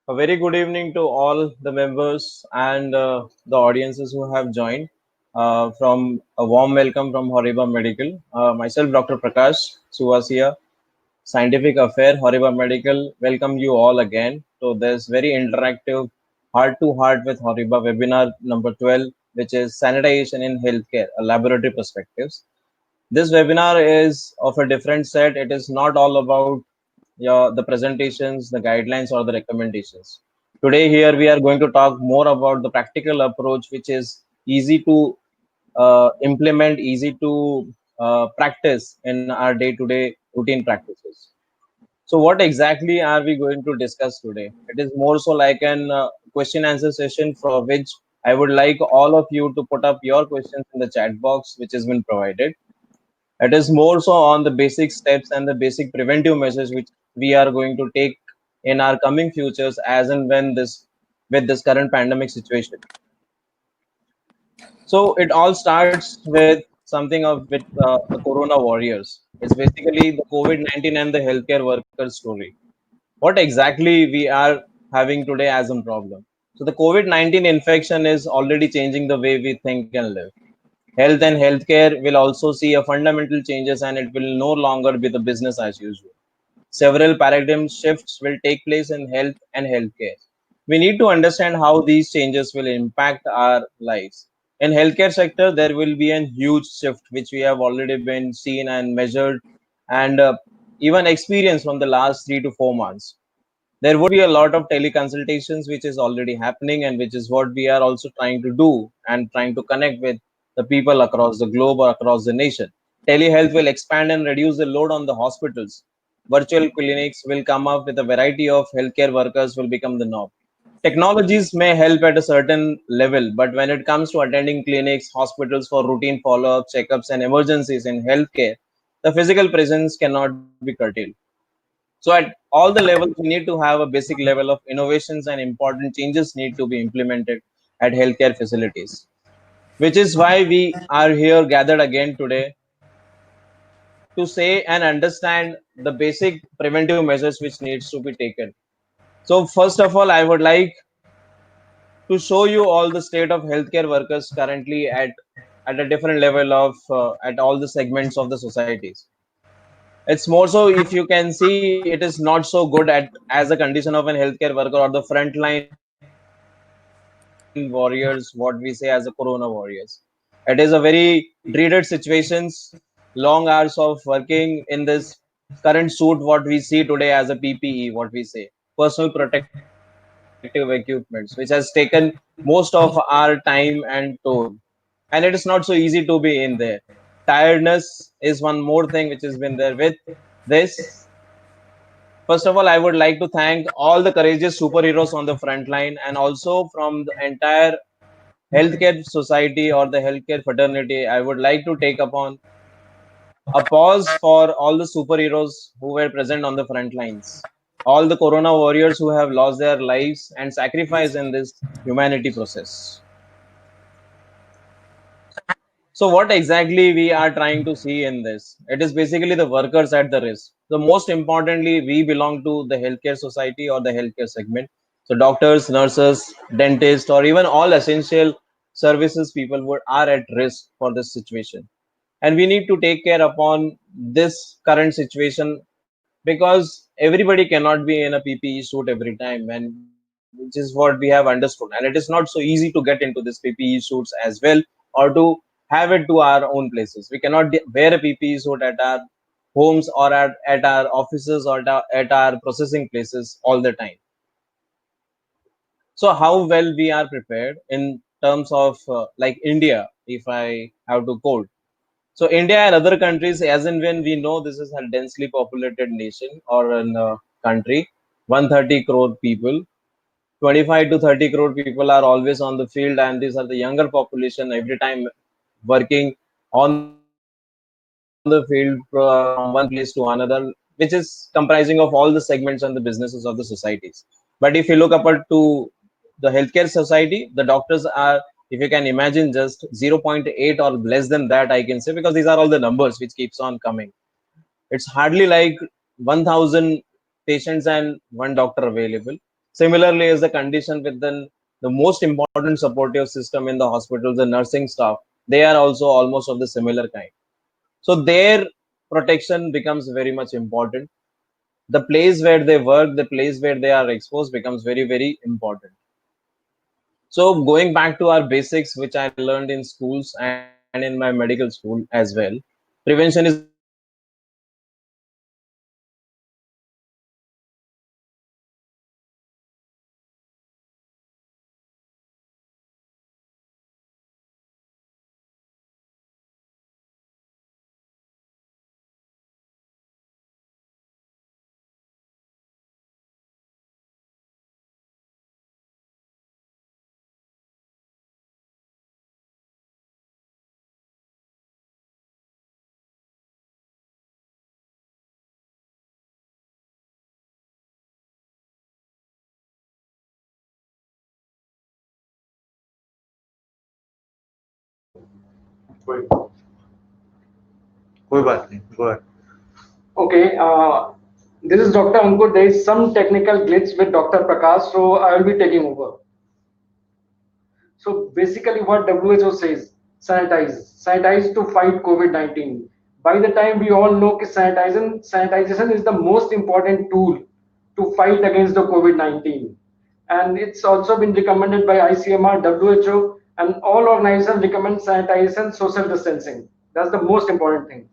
A very good evening to all the members and the audiences who have joined. From a warm welcome from Horiba Medical. Myself, Dr. Prakash Suvasia, Scientific Affair, Horiba Medical. Welcome you all again to this very interactive Heart to Heart with Horiba webinar number 12, which is Sanitization in Healthcare, a Laboratory Perspectives. This webinar is of a different set. It is not all about the presentations, the guidelines, or the recommendations. Today, here we are going to talk more about the practical approach, which is easy to implement, easy to practice in our day-to-day routine practices. So, what exactly are we going to discuss today? It is more so like an question answer session for which I would like all of you to put up your questions in the chat box, which has been provided. It is more so on the basic steps and the basic preventive measures which we are going to take in our coming futures as and when this with this current pandemic situation. So it all starts with something of with the Corona warriors. It's basically the COVID-19 and the healthcare workers story. What exactly we are having today as a problem? So the COVID-19 infection is already changing the way we think and live. Health and healthcare will also see a fundamental changes and it will no longer be the business as usual. Several paradigm shifts will take place in health and healthcare. We need to understand how these changes will impact our lives. In healthcare sector, there will be a huge shift which we have already been seen and measured and even experienced from the last 3 to 4 months. There would be a lot of teleconsultations which is already happening and which is what we are also trying to do and trying to connect with the people across the globe or across the nation. Telehealth will expand and reduce the load on the hospitals. Virtual clinics will come up with a variety of healthcare workers will become the norm. Technologies may help at a certain level, but when it comes to attending clinics, hospitals for routine follow-up, checkups, and emergencies in healthcare, the physical presence cannot be curtailed. So at all the levels, we need to have a basic level of innovations and important changes need to be implemented at healthcare facilities, which is why we are here gathered again today to say and understand the basic preventive measures which needs to be taken. So first of all, I would like to show you all the state of healthcare workers currently at a different level of at all the segments of the societies. It's more so if you can see it is not so good at as a condition of an healthcare worker or the frontline warriors, what we say as a corona warriors. It is a very dreaded situations, long hours of working in this current suit, what we see today as a PPE, what we say, personal protective equipments, which has taken most of our time and toll. And it is not so easy to be in there. Tiredness is one more thing which has been there with this. First of all, I would like to thank all the courageous superheroes on the front line and also from the entire healthcare society or the healthcare fraternity. I would like to take upon a pause for all the superheroes who were present on the front lines, all the corona warriors who have lost their lives and sacrifice in this humanity process. So what exactly we are trying to see in this? It is basically the workers at the risk. So most importantly, we belong to the healthcare society or the healthcare segment. So doctors, nurses, dentists, or even all essential services people would are at risk for this situation. And we need to take care upon this current situation because everybody cannot be in a PPE suit every time, and which is what we have understood. And it is not so easy to get into this PPE suits as well, or to have it to our own places. We cannot wear a PPE suit at our homes or at our offices or at our processing places all the time. So how well we are prepared in terms of like India, if I have to quote. So India and other countries, as and when we know this is a densely populated nation or a country, 130 crore people, 25 to 30 crore people are always on the field, and these are the younger population every time working on the field from one place to another, which is comprising of all the segments and the businesses of the societies. But if you look up to the healthcare society, the doctors are, if you can imagine, just 0.8 or less than that, I can say, because these are all the numbers which keeps on coming. It's hardly like 1000 patients and one doctor available. Similarly, is the condition with the most important supportive system in the hospitals, the nursing staff. They are also almost of the similar kind. So their protection becomes very much important. The place where they work, the place where they are exposed becomes very, very important. So going back to our basics, which I learned in schools and in my medical school as well, prevention is very much important. Prevention is nothing but avoiding the कोई बात नहीं, go ahead. Okay, this is Dr. Ankur. There is some technical glitch with Dr. Prakash, so I will be taking over. So basically, what WHO says, sanitize to fight COVID-19. By the time we all know that sanitization is the most important tool to fight against the COVID-19, and it's also been recommended by ICMR, WHO, and all organizations recommend sanitization, social distancing. That's the most important thing.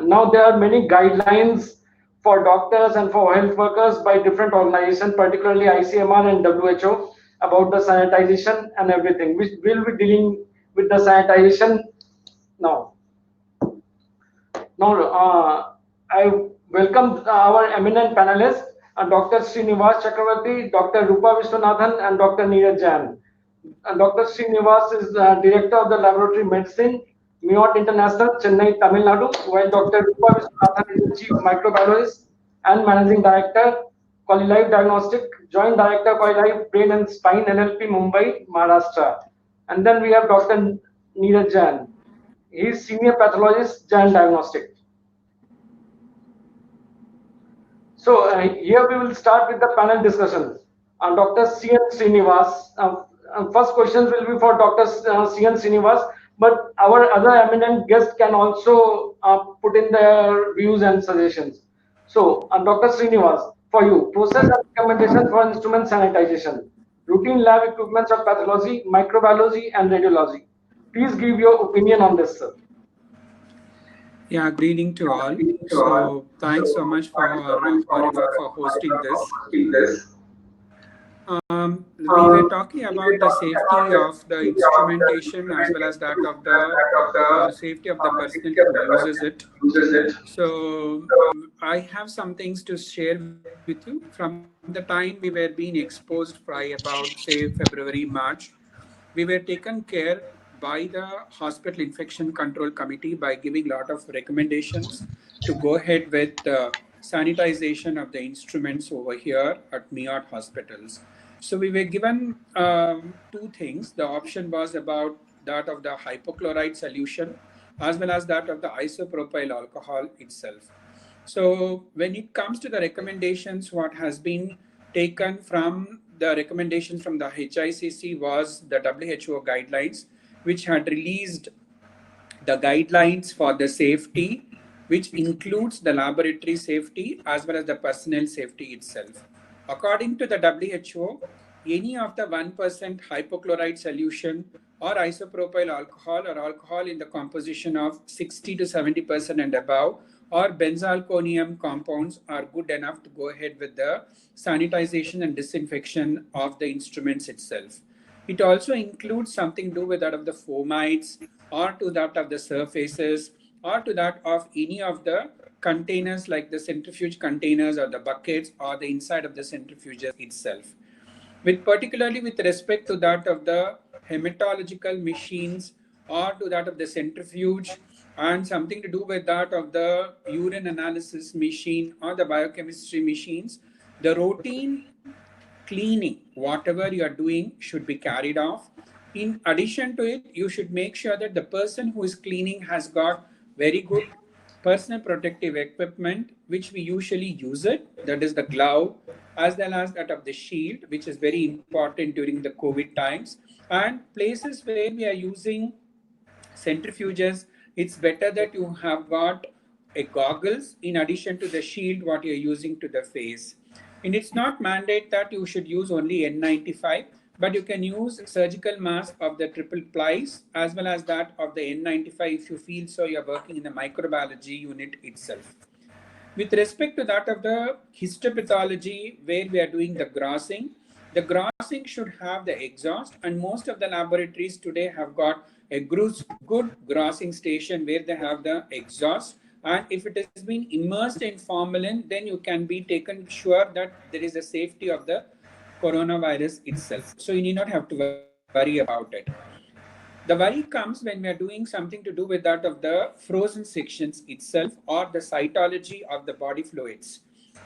Now there are many guidelines for doctors and for health workers by different organizations, particularly ICMR and WHO, about the sanitization and everything. We will be dealing with the sanitization now. Now, I welcome our eminent panelists, Dr. Srinivas Chakravarti, Dr. Rupa Vishwanathan, and Dr. Neeraj Jain. Dr. Srinivas is Director of the Laboratory Medicine, MIOT International, Chennai, Tamil Nadu, while Dr. Rupa Vishwanathan is the Chief Microbiologist and Managing Director, Qualilife Diagnostic, Joint Director, Qualilife Brain and Spine, NLP, Mumbai, Maharashtra. And then we have Dr. Neeraj Jain. He is Senior Pathologist, Jain Diagnostic. So here we will start with the panel discussion. Dr. C. N. Srinivas. First questions will be for Dr. C. N. Srinivas, but our other eminent guests can also put in their views and suggestions. So, Dr. Srinivas, for you, process and recommendation for instrument sanitization, routine lab equipments of pathology, microbiology, and radiology. Please give your opinion on this, sir. Yeah, good evening to all. So thanks so much for Ariba for hosting this. We were talking about the safety of the instrumentation as well as that of the safety of the person who uses it. So I have some things to share with you. From the time we were being exposed by about, say, February, March, we were taken care by the Hospital Infection Control Committee by giving a lot of recommendations to go ahead with sanitization of the instruments over here at MIOT hospitals. So we were given two things. The option was about that of the hypochlorite solution as well as that of the isopropyl alcohol itself. So when it comes to the recommendations, what has been taken from the recommendations from the HICC was the WHO guidelines, which had released the guidelines for the safety, which includes the laboratory safety as well as the personnel safety itself. According to the WHO, any of the 1% hypochlorite solution or isopropyl alcohol or alcohol in the composition of 60 to 70% and above or benzalkonium compounds are good enough to go ahead with the sanitization and disinfection of the instruments itself. It also includes something to do with that of the fomites or to that of the surfaces or to that of any of the containers like the centrifuge containers or the buckets or the inside of the centrifuge itself. With particularly with respect to that of the hematological machines or to that of the centrifuge and something to do with that of the urine analysis machine or the biochemistry machines, the routine cleaning, whatever you are doing, should be carried off. In addition to it, you should make sure that the person who is cleaning has got very good personal protective equipment, which we usually use it, that is the glove, as well as that of the shield, which is very important during the COVID times. And places where we are using centrifuges, it's better that you have got a goggles in addition to the shield what you're using to the face. And it's not mandate that you should use only N95, but you can use surgical mask of the triple plies as well as that of the N95 if you feel so you're working in the microbiology unit itself. With respect to that of the histopathology, where we are doing the grossing should have the exhaust, and most of the laboratories today have got a good grossing station where they have the exhaust. And if it has been immersed in formalin, then you can be taken sure that there is a safety of the coronavirus itself. So you need not have to worry about it. The worry comes when we are doing something to do with that of the frozen sections itself or the cytology of the body fluids.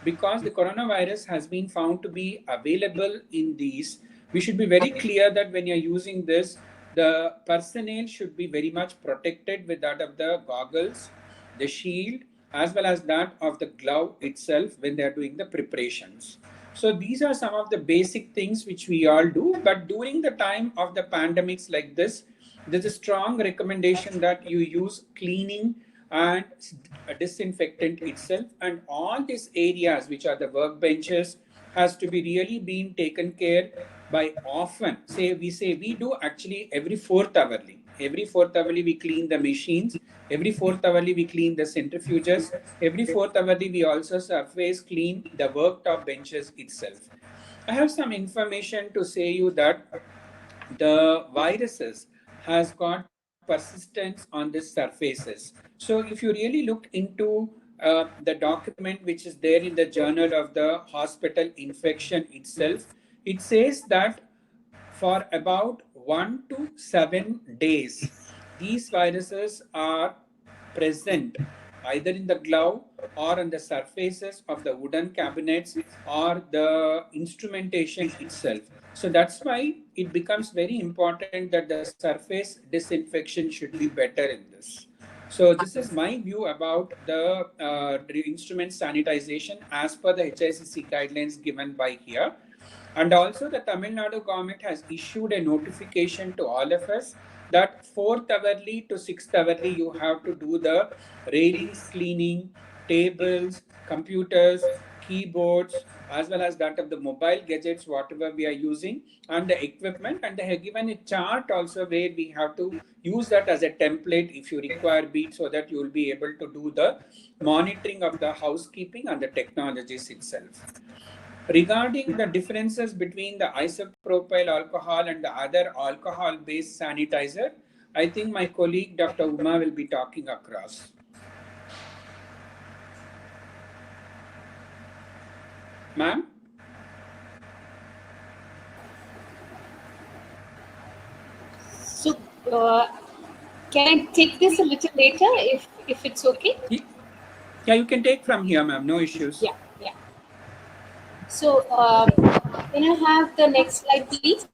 Because the coronavirus has been found to be available in these, we should be very clear that when you're using this, the personnel should be very much protected with that of the goggles, the shield, as well as that of the glove itself when they are doing the preparations. So these are some of the basic things which we all do. But during the time of the pandemics like this, there's a strong recommendation that you use cleaning and disinfectant itself, and all these areas which are the workbenches has to be really being taken care by often. We do actually every fourth hourly. Every fourth hourly we clean the machines. Every fourth hourly we clean the centrifuges. Every fourth hourly we also surface clean the worktop benches itself. I have some information to say you that the viruses has got persistence on the surfaces. So if you really look into the document which is there in the journal of the hospital infection itself, it says that for about 1 to 7 days, these viruses are present either in the glove or on the surfaces of the wooden cabinets or the instrumentation itself. So that's why it becomes very important that the surface disinfection should be better in this. So this is my view about the instrument sanitization as per the HICC guidelines given by here. And also the Tamil Nadu government has issued a notification to all of us that 4th hourly to 6th hourly you have to do the railings cleaning, tables, computers, keyboards, as well as that of the mobile gadgets, whatever we are using, and the equipment. And they have given a chart also where we have to use that as a template if you require beat, so that you will be able to do the monitoring of the housekeeping and the technologies itself. Regarding the differences between the isopropyl alcohol and the other alcohol-based sanitizer, I think my colleague Dr. Uma will be talking across. Ma'am? So, can I take this a little later if it's okay? Yeah, you can take from here, ma'am. No issues. Yeah. So, can I have the next slide, please?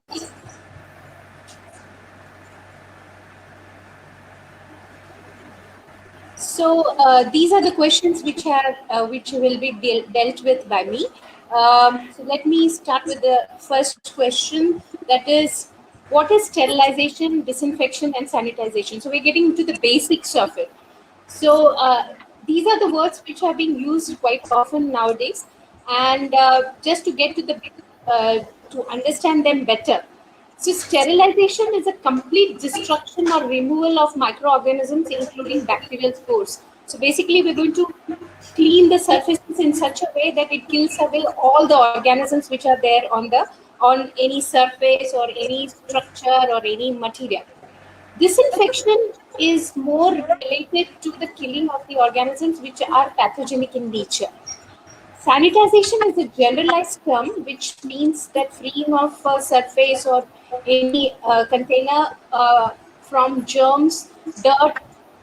So these are the questions which will be dealt with by me. So let me start with the first question. That is, what is sterilization, disinfection, and sanitization? So we're getting into the basics of it. So these are the words which are being used quite often nowadays. And just to get to to understand them better. So sterilization is a complete destruction or removal of microorganisms, including bacterial spores. So basically, we're going to clean the surfaces in such a way that it kills away all the organisms which are there on any surface or any structure or any material. Disinfection is more related to the killing of the organisms which are pathogenic in nature. Sanitization is a generalized term which means that freeing of a surface or any container from germs, dirt,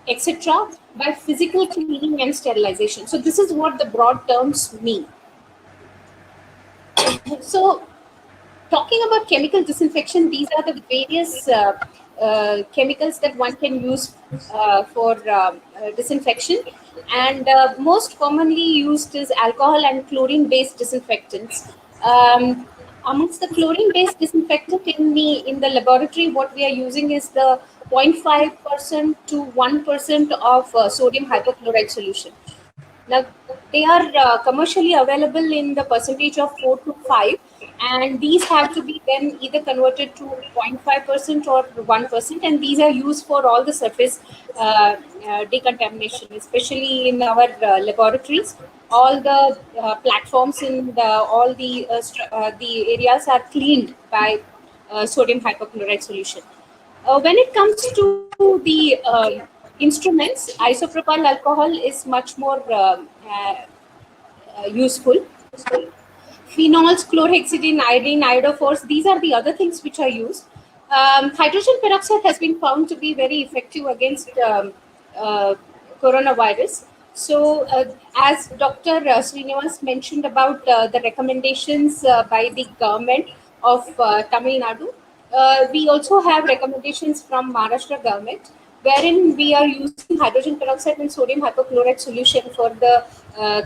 etc. by physical cleaning and sterilization. So this is what the broad terms mean. So talking about chemical disinfection, these are the various chemicals that one can use for disinfection, and most commonly used is alcohol and chlorine-based disinfectants. Amongst the chlorine-based disinfectant in the laboratory, what we are using is the 0.5% to 1% of sodium hypochlorite solution. Now, they are commercially available in the percentage of 4 to 5, and these have to be then either converted to 0.5% or 1%, and these are used for all the surface decontamination, especially in our laboratories. All the platforms in all the areas are cleaned by sodium hypochlorite solution. When it comes to the instruments, isopropyl alcohol is much more useful. Phenols, chlorhexidine, iodine, iodophores, these are the other things which are used. Hydrogen peroxide has been found to be very effective against coronavirus. So, as Dr. Srinivas mentioned about the recommendations by the government of Tamil Nadu, we also have recommendations from Maharashtra government, wherein we are using hydrogen peroxide and sodium hypochlorite solution for the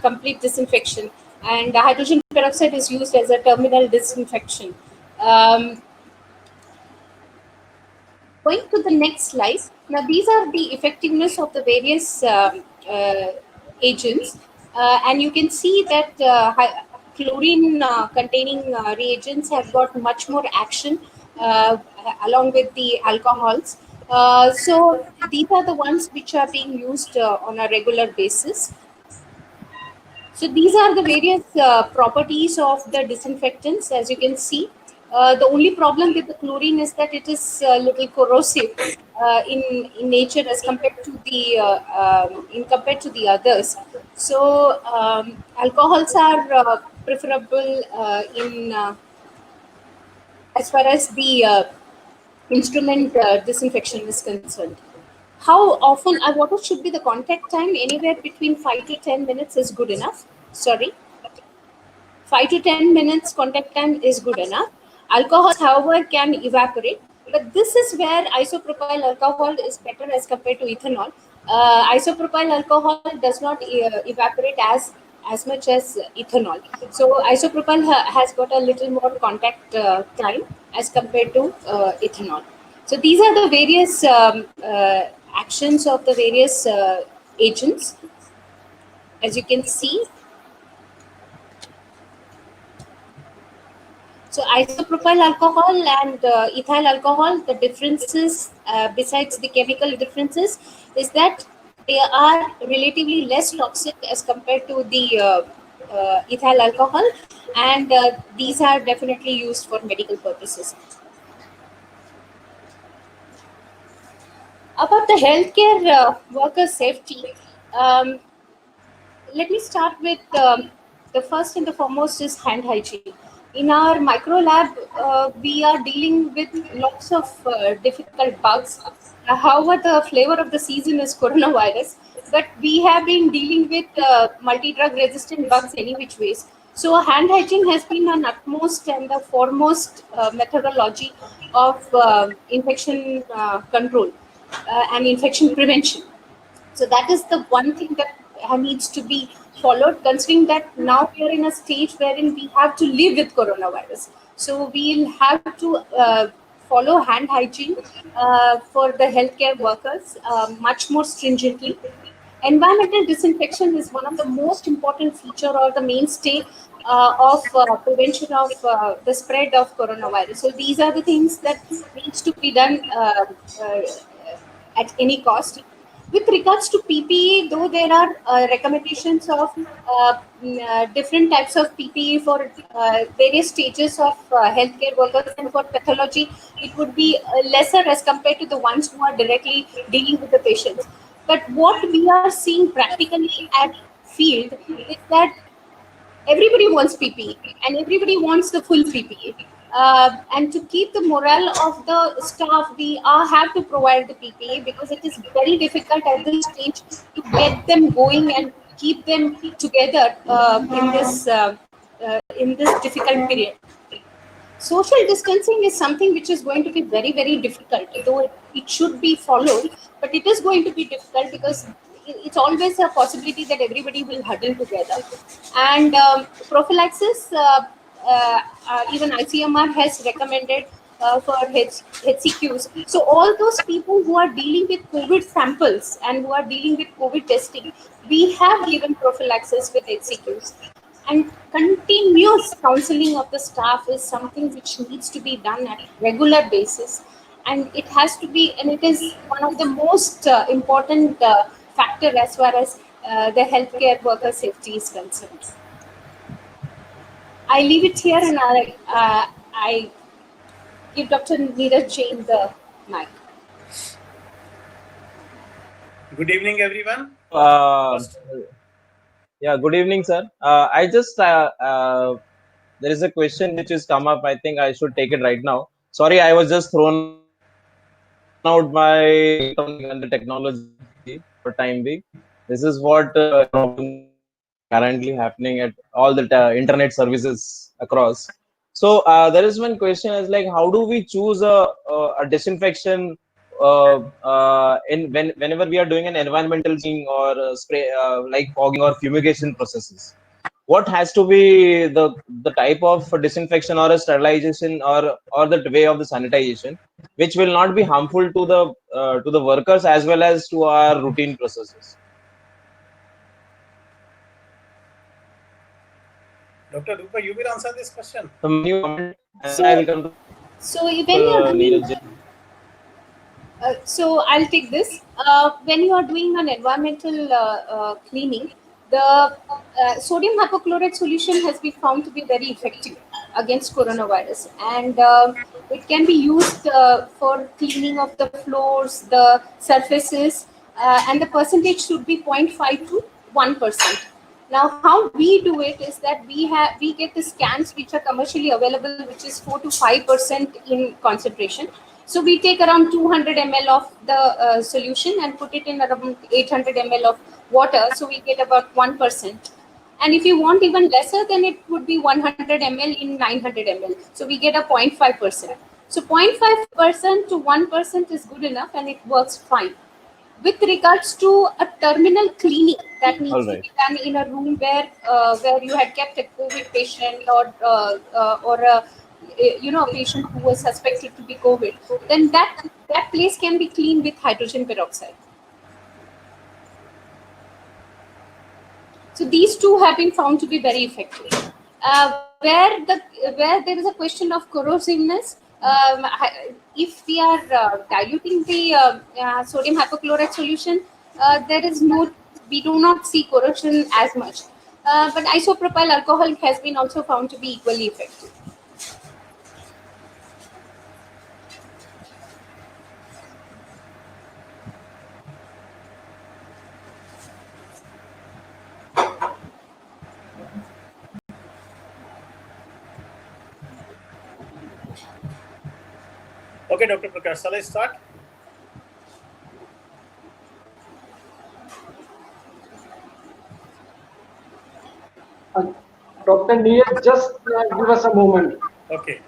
complete disinfection. And hydrogen peroxide is used as a terminal disinfection. Going to the next slide. Now, these are the effectiveness of the various agents, and you can see that chlorine containing reagents have got much more action along with the alcohols. So these are the ones which are being used on a regular basis. So these are the various properties of the disinfectants, as you can see. The only problem with the chlorine is that it is a little corrosive in nature as compared to the compared to the others. So alcohols are preferable in as far as the instrument disinfection is concerned. How often, what should be the contact time? Anywhere between 5 to 10 minutes is good enough. Sorry. 5 to 10 minutes contact time is good enough. Alcohols, however, can evaporate. But this is where isopropyl alcohol is better as compared to ethanol. Isopropyl alcohol does not evaporate as much as ethanol. So isopropyl has got a little more contact time as compared to ethanol. So these are the various actions of the various agents, as you can see. So isopropyl alcohol and ethyl alcohol, the differences besides the chemical differences is that they are relatively less toxic as compared to the ethyl alcohol, and these are definitely used for medical purposes. About the healthcare worker safety, let me start with the first and the foremost is hand hygiene. In our micro lab, we are dealing with lots of difficult bugs. However, the flavor of the season is coronavirus, but we have been dealing with multi-drug resistant bugs any which ways. So hand hygiene has been an utmost and the foremost methodology of infection control and infection prevention. So that is the one thing that needs to be followed, considering that now we are in a stage wherein we have to live with coronavirus. So we'll have to follow hand hygiene for the healthcare workers much more stringently. Environmental disinfection is one of the most important feature or the mainstay of prevention of the spread of coronavirus. So these are the things that needs to be done at any cost. With regards to PPE, though there are recommendations of different types of PPE for various stages of healthcare workers, and for pathology, it would be lesser as compared to the ones who are directly dealing with the patients. But what we are seeing practically at field is that everybody wants PPE and everybody wants the full PPE. And to keep the morale of the staff, we have to provide the PPE because it is very difficult at this stage to get them going and keep them together in this difficult period. social distancing is something which is going to be very, very difficult, though it should be followed, but it is going to be difficult because it's always a possibility that everybody will huddle together. And prophylaxis, even ICMR has recommended for HCQs. So all those people who are dealing with COVID samples and who are dealing with COVID testing, we have given prophylaxis with HCQs. And continuous counseling of the staff is something which needs to be done at regular basis, and it has to be, and it is one of the most important factor as far as the healthcare worker safety is concerned. I leave it here, and I give Dr. Neeraj Jain the mic. Good evening, everyone. Yeah, good evening, sir. I just there is a question which has come up. I think I should take it right now. Sorry, I was just thrown out by and the technology for time being. This is what currently happening at all the internet services across. So there is one question is like, how do we choose a disinfection whenever we are doing an environmental cleaning or spray like fogging or fumigation processes? What has to be the type of disinfection or a sterilization or the way of the sanitization which will not be harmful to the workers as well as to our routine processes? Dr. Rupa, you will answer this question. So when you are doing so I'll take this. When you are doing an environmental cleaning, the sodium hypochlorite solution has been found to be very effective against coronavirus, and it can be used for cleaning of the floors, the surfaces, and the percentage should be 0.5 to 1%. Now, how we do it is that we get the scans which are commercially available, which is 4 to 5% in concentration. So we take around 200 ml of the solution and put it in around 800 ml of water. So we get about 1%. And if you want even lesser, then it would be 100 ml in 900 ml. So we get a 0.5%. So 0.5% to 1% is good enough, and it works fine. With regards to a terminal cleaning that needs to be done in a room where you had kept a COVID patient or a patient who was suspected to be COVID, then that place can be cleaned with hydrogen peroxide. So these two have been found to be very effective. Where there is a question of corrosiveness, if we are diluting the sodium hypochlorite solution, we do not see corrosion as much. But isopropyl alcohol has been also found to be equally effective. Okay, Dr. Prakash, shall I start? Dr. Neeraj, just give us a moment. Okay.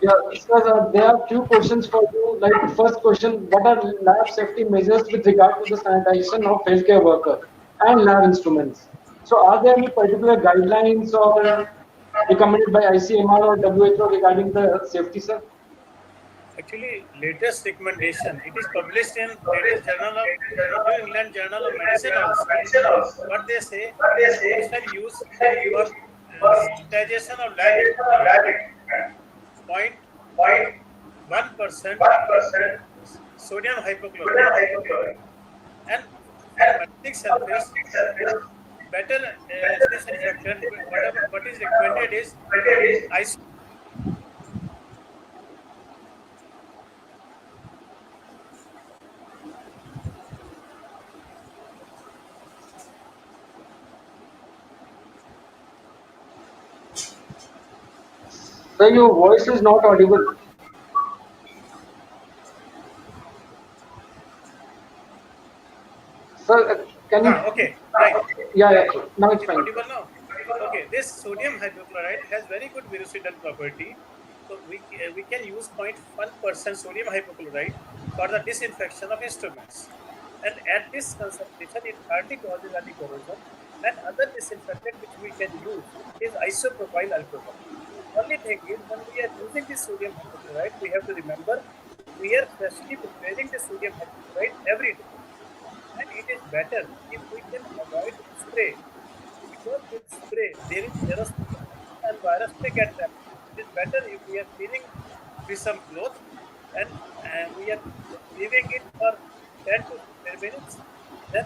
Yeah, sir, there are few questions for you. Like the first question, what are lab safety measures with regard to the sanitization of healthcare worker and lab instruments? So are there any particular guidelines or recommended by ICMR or WHO regarding the safety, sir? Actually, latest recommendation. It is published in latest journal of New England Journal of Medicine also. What they say, we shall use for sanitization of lab equipment 0.1% sodium hypochlorite and metallic surface better disinfectant. What is recommended is ice. Sir, your voice is not audible. Sir, can you? Okay, right. Yeah, yeah. Now it's fine. Audible now? Okay, this sodium hypochlorite has very good virucidal property. So we can use 0.1% sodium hypochlorite for the disinfection of instruments. And at this concentration, it hardly causes any corrosion. And other disinfectant which we can use is isopropyl alcohol. Only thing is, when we are using this sodium hypochlorite, we have to remember we are freshly preparing the sodium hypochlorite every day. And it is better if we can avoid spray, because with spray there is aerosol and virus may get them. It is better if we are cleaning with some cloth and we are leaving it for 10 to 15 minutes, then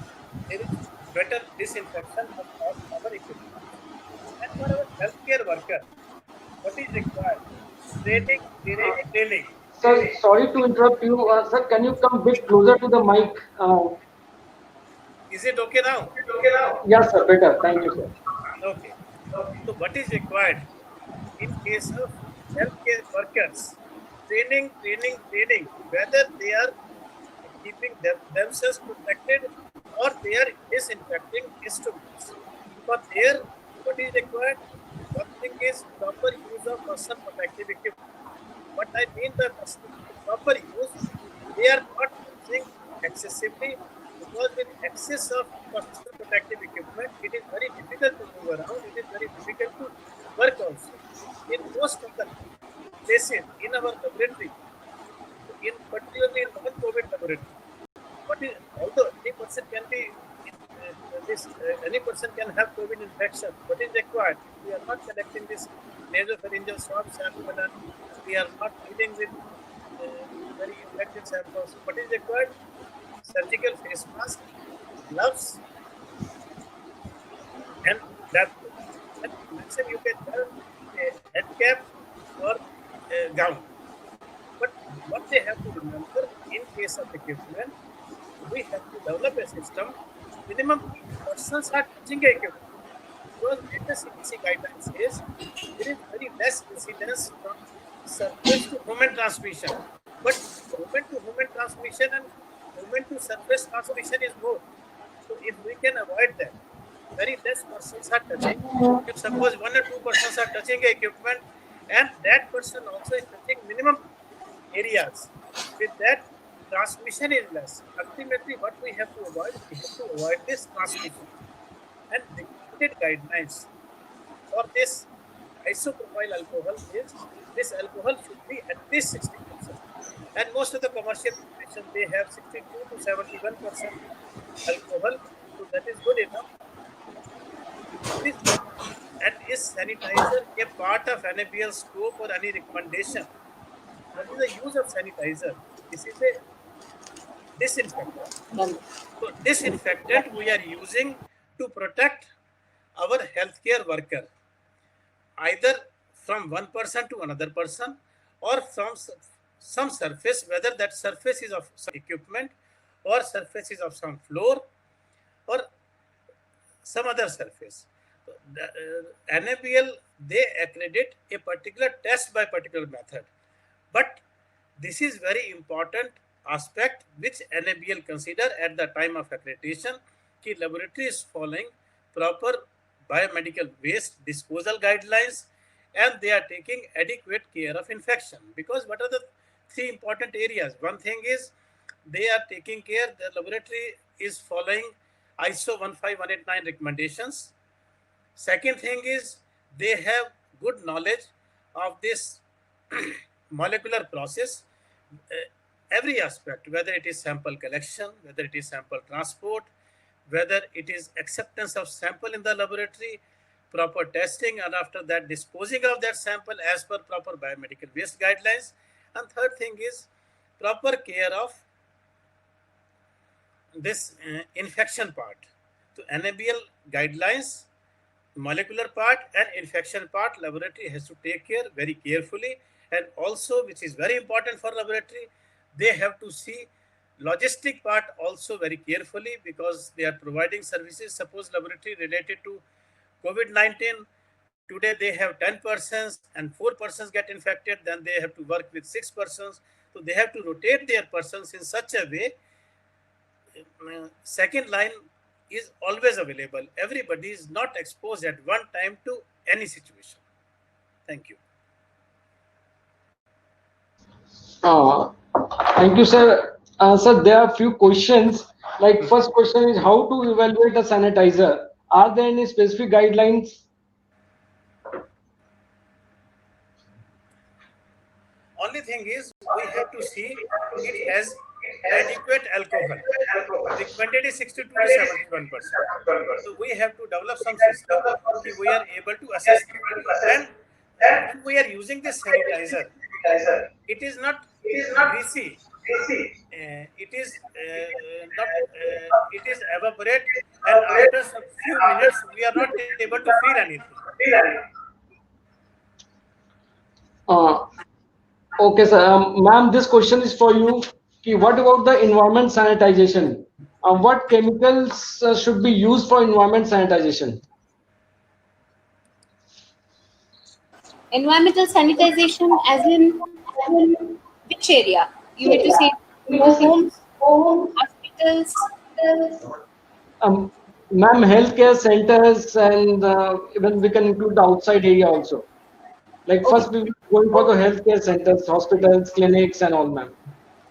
there is better disinfection of our equipment. And for our healthcare worker, what is required? Training. Sir, sorry to interrupt you. Sir, can you come a bit closer to the mic? Is it okay now? Yes, sir. Better. Thank you, sir. Okay. So what is required in case of healthcare workers? Training, whether they are keeping themselves protected or they are disinfecting instruments. For there, what is required? One thing is proper use of personal protective equipment. What I mean by proper use, they are not using excessively, because with excess of personal protective equipment, it is very difficult to move around, it is very difficult to work also. In most of the places in our laboratory, particularly in non-COVID laboratory, although any person can be any person can have COVID infection. What is required? We are not collecting this nasopharyngeal swab sample and we are not dealing with very infected samples. What is required? Surgical face mask, gloves, and that. And maximum you can have a head cap or a gown. But what they have to remember in case of equipment, we have to develop a system. Minimum persons are touching a equipment. Because latest CDC guidelines says there is very less incidence from surface to human transmission. But human to human transmission and human to surface transmission is more. So if we can avoid that, very less persons are touching. If suppose 1 or 2 persons are touching a equipment and that person also is touching minimum areas, with that transmission is less. Ultimately, what we have to avoid this transmission. And recommended guidelines for this isopropyl alcohol is this alcohol should be at least 60%. And most of the commercial preparation they have 62 to 71% alcohol, so that is good enough. And is sanitizer a part of NABL scope or any recommendation? What is the use of sanitizer? This is a disinfectant. So disinfectant we are using to protect our healthcare worker, either from one person to another person or from some surface, whether that surface is of some equipment or surface is of some floor or some other surface. NABL, they accredit a particular test by particular method. But this is very important aspect which NABL consider at the time of accreditation कि laboratory is following proper biomedical waste disposal guidelines and they are taking adequate care of infection. Because what are the three important areas? One thing is they are taking care, the laboratory is following ISO 15189 recommendations. Second thing is they have good knowledge of this molecular process, every aspect, whether it is sample collection, whether it is sample transport, whether it is acceptance of sample in the laboratory, proper testing, and after that disposing of that sample as per proper biomedical waste guidelines. And third thing is proper care of this infection part. So NABL guidelines, molecular part and infection part, laboratory has to take care very carefully. And also, which is very important for laboratory, they have to see logistic part also very carefully, because they are providing services. Suppose laboratory related to COVID-19, today they have 10 persons and 4 persons get infected, then they have to work with 6 persons. So they have to rotate their persons in such a way. Second line is always available. Everybody is not exposed at one time to any situation. Thank you. Thank you, sir. Sir, there are a few questions. Like first question is how to evaluate a sanitizer? Are there any specific guidelines? Only thing is we have to see it has adequate alcohol. Recommended is 62 to 71%. So we have to develop some system that we are able to assess. And when we are using this sanitizer, it is not greasy. It is not. It is evaporate, and after a few minutes, we are not able to feel anything. Okay, sir. Ma'am, this question is for you. What about the environment sanitization? What chemicals should be used for environment sanitization? Environmental sanitization, as in which area? You need to say homes, hospitals. Ma'am, healthcare centers, and even we can include the outside area also. Like first we will going for the healthcare centers, hospitals, clinics, and all, ma'am.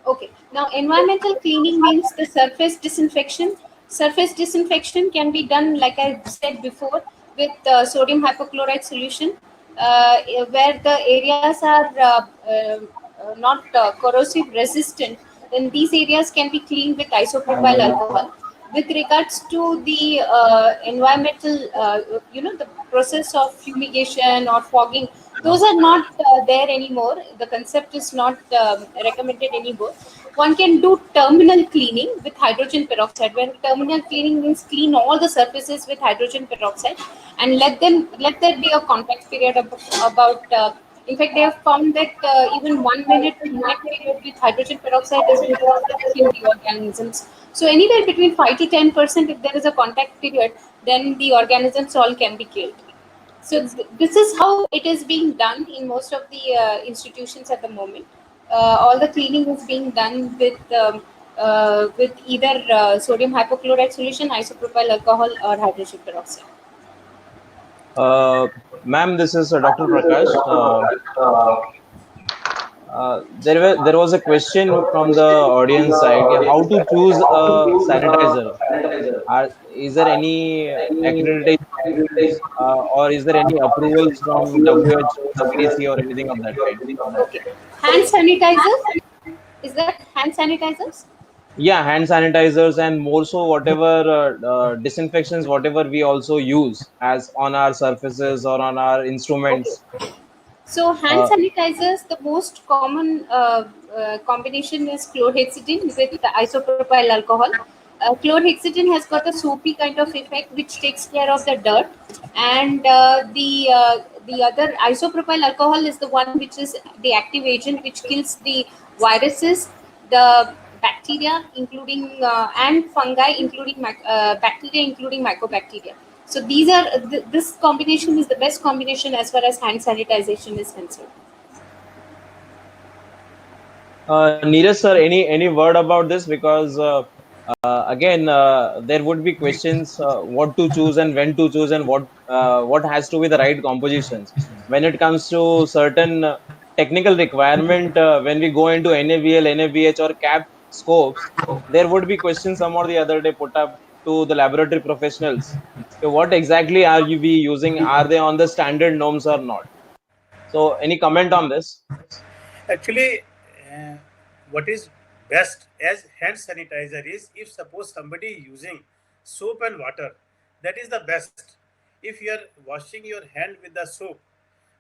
Okay. Now, environmental cleaning means the surface disinfection. Surface disinfection can be done, like I said before, with sodium hypochlorite solution, where the areas are not corrosive resistant. Then these areas can be cleaned with isopropyl alcohol. With regards to the environmental, the process of fumigation or fogging, those are not there anymore. The concept is not recommended anymore. One can do terminal cleaning with hydrogen peroxide, where terminal cleaning means clean all the surfaces with hydrogen peroxide and let there be a contact period of about in fact, they have found that even 1 minute contact period with hydrogen peroxide is enough to kill the organisms. So anywhere between 5 to 10%, if there is a contact period, then the organisms all can be killed. So this is how it is being done in most of the institutions at the moment. All the cleaning is being done with either sodium hypochlorite solution, isopropyl alcohol, or hydrogen peroxide. Ma'am, this is Dr. Prakash. There was a question from the audience side. How to choose a sanitizer? Is there any accreditation or is there any approvals from WHO, CDC, or anything of that kind? Okay. Hand sanitizers? Is that hand sanitizers? Yeah, hand sanitizers, and more so whatever disinfections, whatever we also use as on our surfaces or on our instruments. So hand sanitizers, the most common combination is chlorhexidine with the isopropyl alcohol. Chlorhexidine has got a soapy kind of effect which takes care of the dirt, and the other isopropyl alcohol is the one which is the active agent which kills the viruses, the bacteria, including and fungi, including bacteria, including mycobacteria. So these are this combination is the best combination as far as hand sanitization is concerned. Neeraj sir, any word about this? Because again, there would be questions what to choose and when to choose and what has to be the right compositions when it comes to certain technical requirement. When we go into NABL, NABH, or CAP scopes, there would be questions some or the other day put up to the laboratory professionals. So what exactly are you be using? Are they on the standard norms or not? So any comment on this? Actually, what is best as hand sanitizer is, if suppose somebody using soap and water, that is the best. If you are washing your hand with the soap,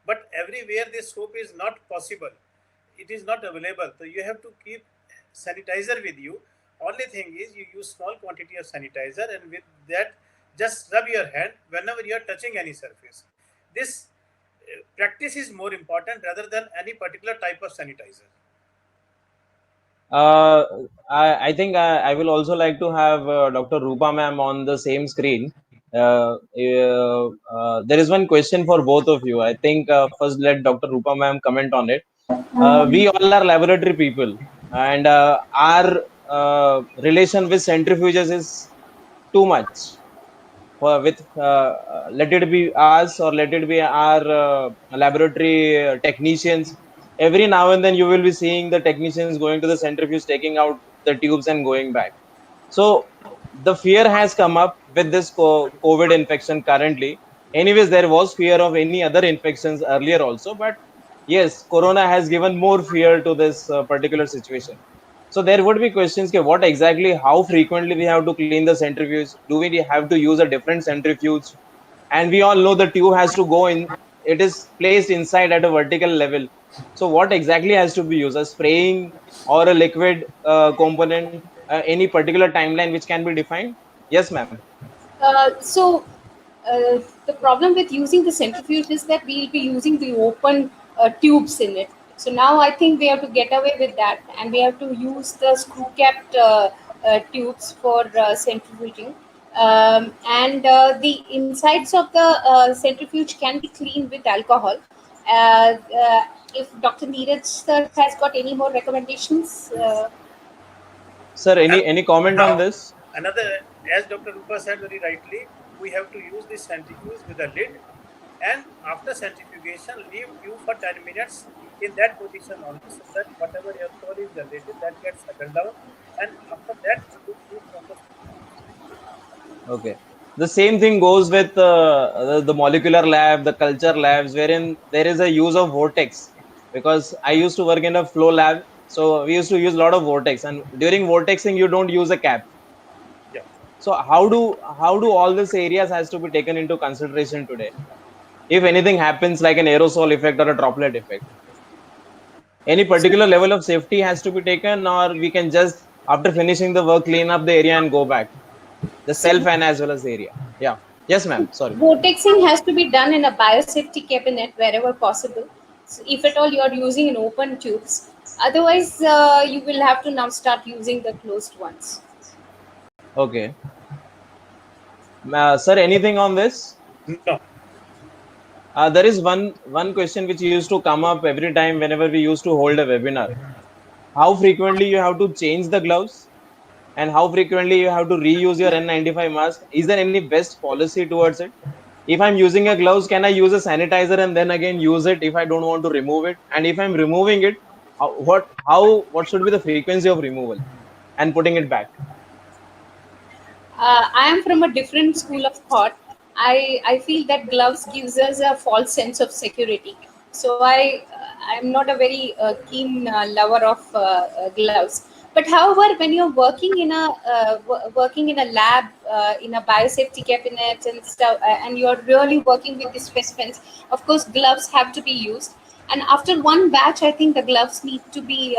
but everywhere this soap is not possible, it is not available, so you have to keep sanitizer with you. Only thing is you use small quantity of sanitizer, and with that just rub your hand whenever you are touching any surface. This practice is more important rather than any particular type of sanitizer. Uh, I think I will also like to have Dr. Rupa ma'am on the same screen. There is one question for both of you. I think first let Dr. Rupa ma'am comment on it. We all are laboratory people, and our relation with centrifuges is too much. With let it be us or let it be our laboratory technicians, every now and then you will be seeing the technicians going to the centrifuge, taking out the tubes and going back. So the fear has come up with this COVID infection currently. Anyways, there was fear of any other infections earlier also, but yes, corona has given more fear to this particular situation. So there would be questions, okay, what exactly, how frequently we have to clean the centrifuge? Do we have to use a different centrifuge? And we all know the tube has to go in, it is placed inside at a vertical level. So what exactly has to be used? A spraying or a liquid component? Any particular timeline which can be defined? Yes, ma'am. So the problem with using the centrifuge is that we'll be using the open tubes in it. So now I think we have to get away with that, and we have to use the screw-capped tubes for centrifuging. And the insides of the centrifuge can be cleaned with alcohol. Uh, uh, if Dr. Neeraj sir has got any more recommendations. Sir, And any comment on this? another, as Dr. Rupa said very rightly, we have to use this centrifuge with a lid, and after centrifugation, leave you for 10 minutes in that position only, so that whatever aerosol is generated, that gets settled down, and after that, you use from the. Okay. The same thing goes with the molecular lab, the culture labs, wherein there is a use of vortex. Because I used to work in a flow lab, so we used to use a lot of vortex. And during vortexing, you don't use a cap. Yeah. So how do all these areas has to be taken into consideration today? If anything happens like an aerosol effect or a droplet effect, any particular level of safety has to be taken, or we can just after finishing the work clean up the area and go back, the self and as well as the area. Yeah. Yes, ma'am. Sorry. Vortexing has to be done in a biosafety cabinet wherever possible. So if at all you are using in open tubes, otherwise you will have to now start using the closed ones. Okay. Sir, anything on this? No. There is one question which used to come up every time whenever we used to hold a webinar. How frequently you have to change the gloves, and how frequently you have to reuse your N95 mask? Is there any best policy towards it? If I'm using a gloves, can I use a sanitizer and then again use it if I don't want to remove it? And if I'm removing it, what should be the frequency of removal and putting it back? I am from a different school of thought. I feel that gloves gives us a false sense of security. So I'm not a very keen lover of gloves. But however, when you're working in a working in a lab in a biosafety cabinet and stuff, and you're really working with the specimens, of course, gloves have to be used. And after one batch, I think the gloves need to be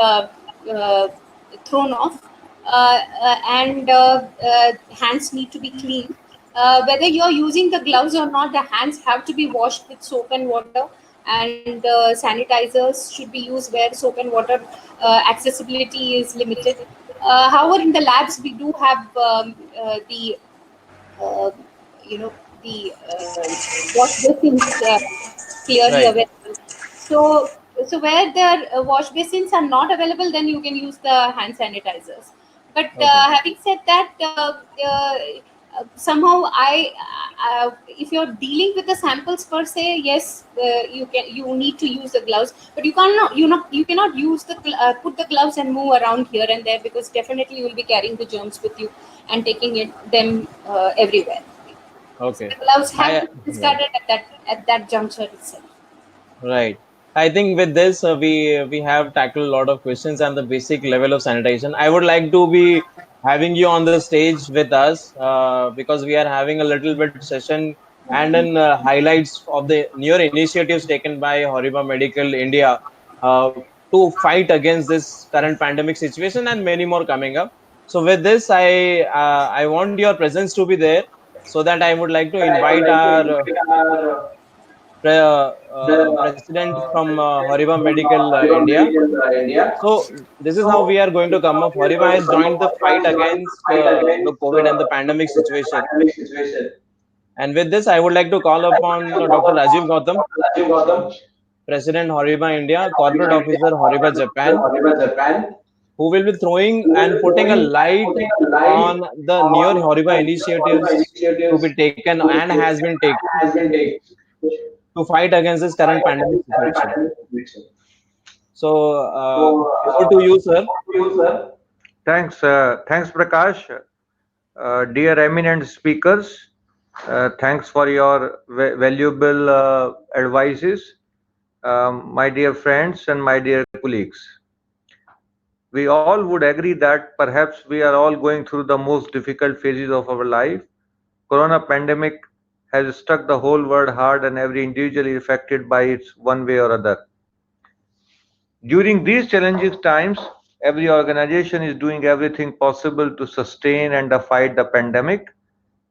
thrown off, and hands need to be clean. Whether you're using the gloves or not, the hands have to be washed with soap and water, and sanitizers should be used where soap and water accessibility is limited. However, in the labs, we do have the uh, you know the wash basins clearly Right. available. So where the wash basins are not available, then you can use the hand sanitizers. But Okay. having said that, somehow if you're dealing with the samples per se, yes, you need to use the gloves, but you cannot use put the gloves and move around here and there, because definitely you will be carrying the germs with you and taking them everywhere. So Okay. the gloves have I to be discarded at that juncture itself. Right. I think with this we have tackled a lot of questions and the basic level of sanitation. I would like to be having you on the stage with us because we are having a little bit session and then highlights of the newer initiatives taken by Horiba Medical India to fight against this current pandemic situation and many more coming up. So with this, I want your presence to be there so that I would like to invite our president from Horiba Medical India. So this is how we are going to come up. Horiba has joined the fight against the COVID and the pandemic situation. And with this, I would like to call upon Dr. Rajiv Gautam, President Horiba India, Corporate Officer Horiba Japan, who will be throwing and putting a light on the newer Horiba initiatives to be taken and has been taken to fight against this current pandemic situation. So over to you, sir. Thanks, Prakash. Dear eminent speakers, thanks for your valuable advices. My dear friends and my dear colleagues, we all would agree that perhaps we are all going through the most difficult phases of our life. Corona pandemic has struck the whole world hard and every individual is affected by it one way or other. During these challenging times, every organization is doing everything possible to sustain and fight the pandemic.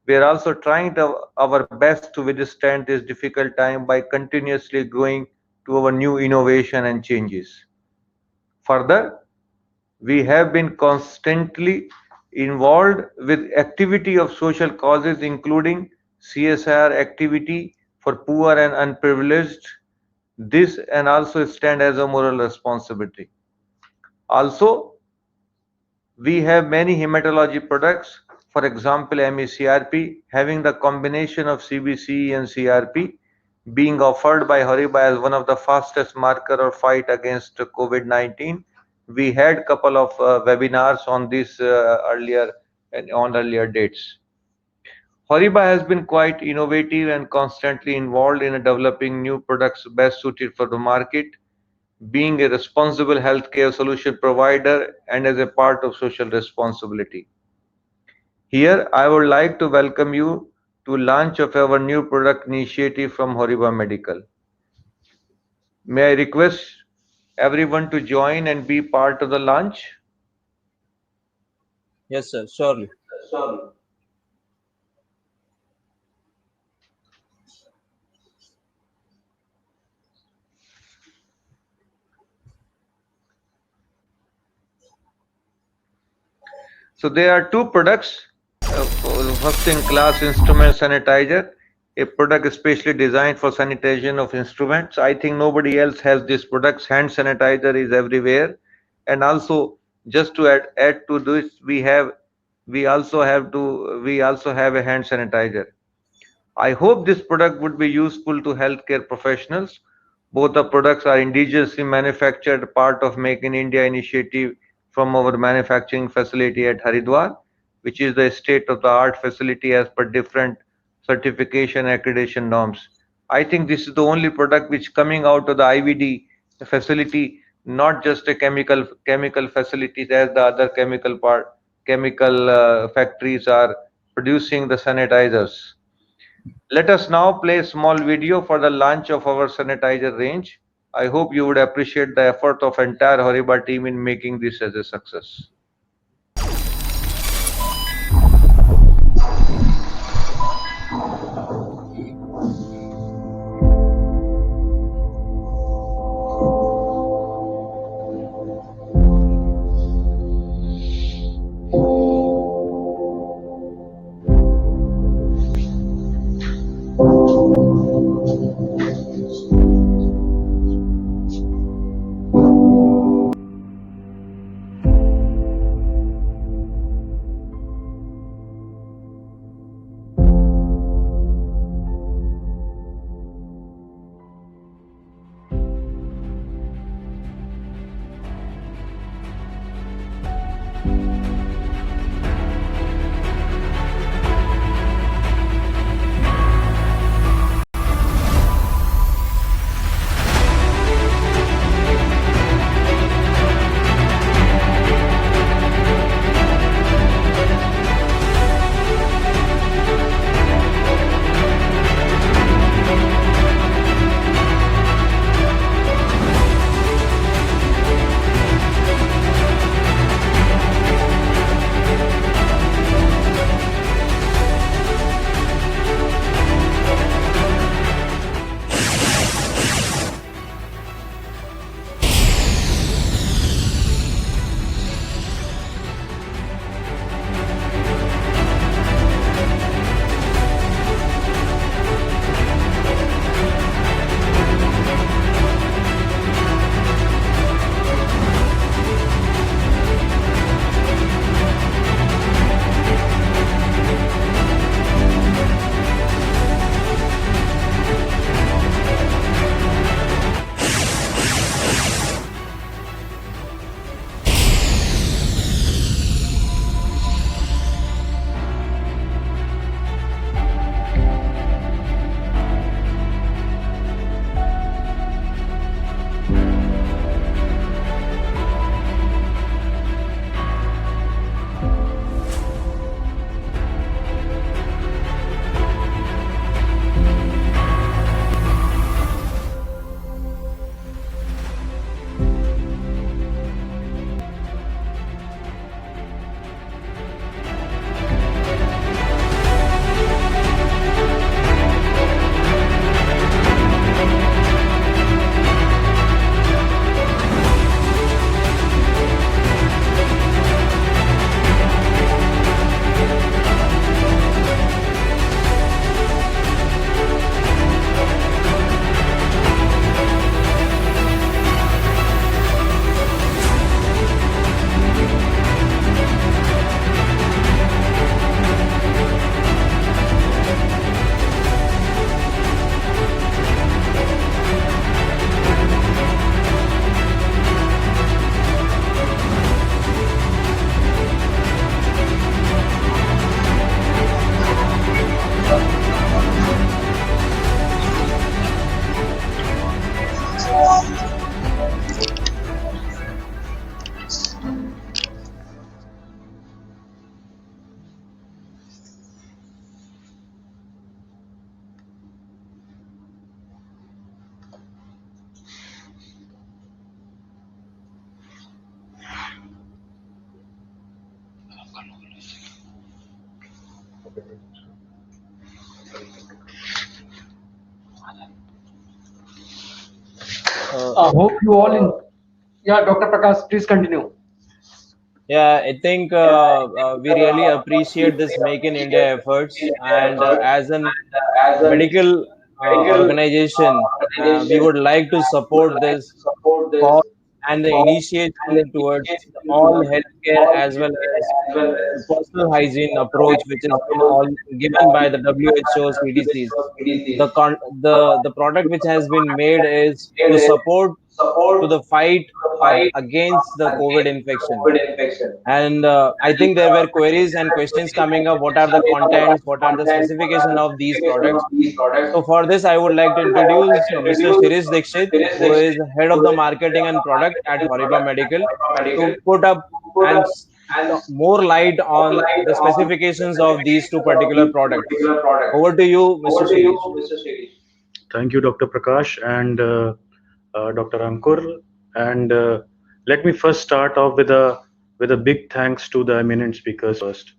We are also trying our best to withstand this difficult time by continuously growing to our new innovation and changes. Further, we have been constantly involved with activity of social causes including CSR activity for poor and unprivileged. This and also stand as a moral responsibility. Also, we have many hematology products, for example, MECRP, having the combination of CBC and CRP being offered by Horiba as one of the fastest marker or fight against COVID-19. We had couple of webinars on this earlier and on earlier dates. Horiba has been quite innovative and constantly involved in developing new products best suited for the market, being a responsible healthcare solution provider and as a part of social responsibility. Here, I would like to welcome you to launch of our new product initiative from Horiba Medical. May I request everyone to join and be part of the launch? Yes, sir. Surely. So there are two products, first in class instrument sanitizer, a product especially designed for sanitation of instruments. I think nobody else has this products. Hand sanitizer is everywhere. And also just to add to this, we also have a hand sanitizer. I hope this product would be useful to healthcare professionals. Both the products are indigenously manufactured, part of Make in India initiative from our manufacturing facility at Haridwar, which is the state-of-the-art facility as per different certification accreditation norms. I think this is the only product which coming out of the IVD facility, not just a chemical facilities as the other chemical factories are producing the sanitizers. Let us now play a small video for the launch of our sanitizer range. I hope you would appreciate the effort of entire Horiba team in making this as a success. Hope you all in. Yeah, Dr. Prakash, please continue. Yeah, I think we really appreciate this Make in India efforts, and as an medical organization, we would like to support this cause and the initiation towards all healthcare as well as the personal hygiene approach, which has been all given by the WHO CDCs. The product which has been made is to support to the fight against the COVID infection. And I think there were queries and questions coming up. What are the contents? What are the specification of these products? So for this, I would like to introduce Mr. Shirish Dixit, who is head of the marketing and product at Horiba Medical, to put up and more light on the specifications of these two particular products. Over to you, Mr. Shirish. Thank you, Dr. Prakash and Dr. Ankur. And let me first start off with a big thanks to the eminent speakers first.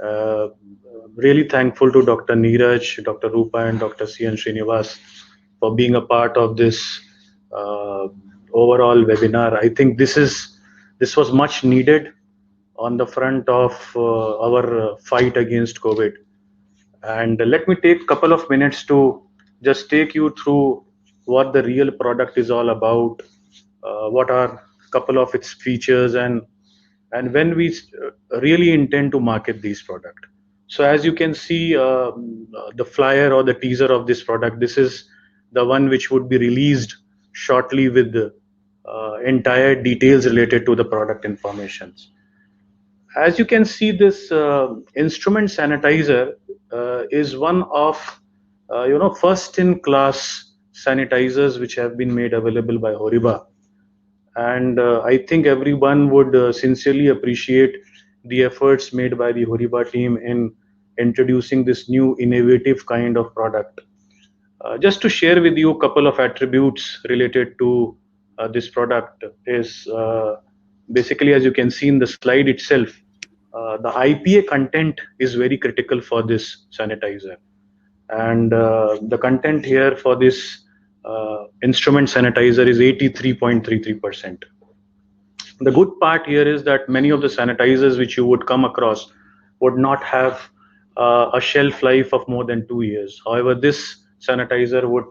Uh, really thankful to Dr. Neeraj, Dr. Rupa, and Dr. C.N. Srinivas for being a part of this overall webinar. I think this was much needed on the front of our fight against COVID. And let me take a couple of minutes to just take you through what the real product is all about, what are a couple of its features, and when we really intend to market these product. So as you can see, the flyer or the teaser of this product, this is the one which would be released shortly with the entire details related to the product informations. As you can see, this instrument sanitizer is one of first in class sanitizers which have been made available by Horiba. And I think everyone would sincerely appreciate the efforts made by the Horiba team in introducing this new innovative kind of product. Just to share with you a couple of attributes related to this product is basically, as you can see in the slide itself, the IPA content is very critical for this sanitizer. And the content here for this instrument sanitizer is 83.33%. The good part here is that many of the sanitizers which you would come across would not have a shelf life of more than 2 years. However, this sanitizer would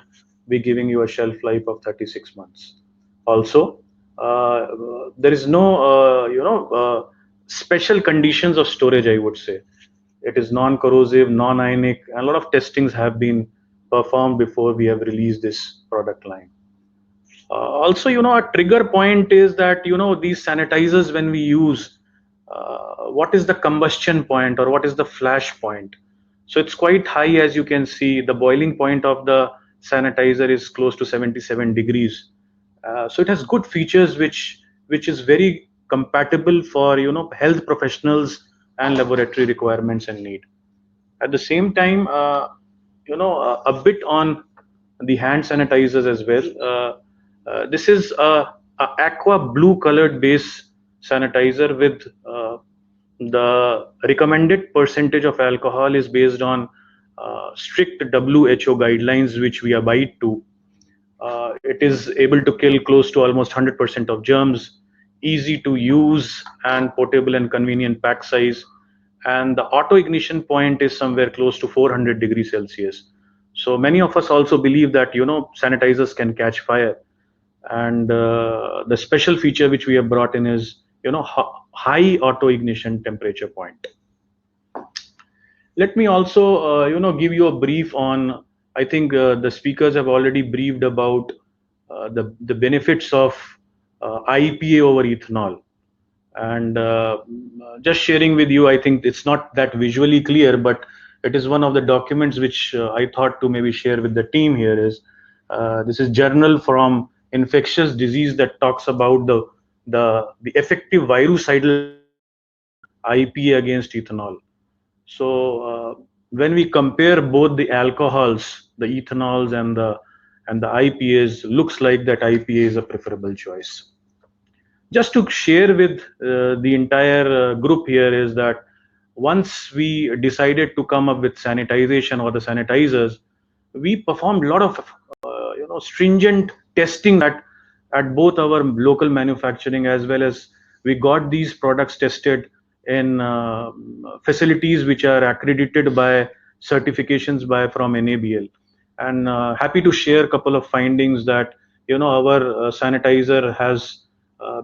be giving you a shelf life of 36 months. Also, there is no special conditions of storage, I would say. It is non-corrosive, non-ionic, and a lot of testings have been performed before we have released this product line. Also, a trigger point is that, these sanitizers, when we use, what is the combustion point or what is the flash point? So it's quite high, as you can see. The boiling point of the sanitizer is close to 77 degrees. So it has good features which is very compatible for health professionals and laboratory requirements and need. At the same time, a bit on the hand sanitizers as well. This is a aqua blue colored base sanitizer with the recommended percentage of alcohol is based on strict WHO guidelines which we abide to. It is able to kill close to almost 100% of germs, easy to use and portable and convenient pack size. And the auto ignition point is somewhere close to 400 degrees Celsius. So many of us also believe that, sanitizers can catch fire. And the special feature which we have brought in is, high auto ignition temperature point. Let me also, give you a brief on, I think the speakers have already briefed about the benefits of IPA over ethanol. And just sharing with you, I think it's not that visually clear, but it is one of the documents which I thought to maybe share with the team here is, this is journal from infectious disease that talks about the effective virucidal IPA against ethanol. So when we compare both the alcohols, the ethanols and the IPAs, looks like that IPA is a preferable choice. Just to share with the entire group here is that once we decided to come up with sanitization or the sanitizers, we performed a lot of stringent testing at both our local manufacturing, as well as we got these products tested in facilities which are accredited by certifications by from NABL. And happy to share a couple of findings that our sanitizer has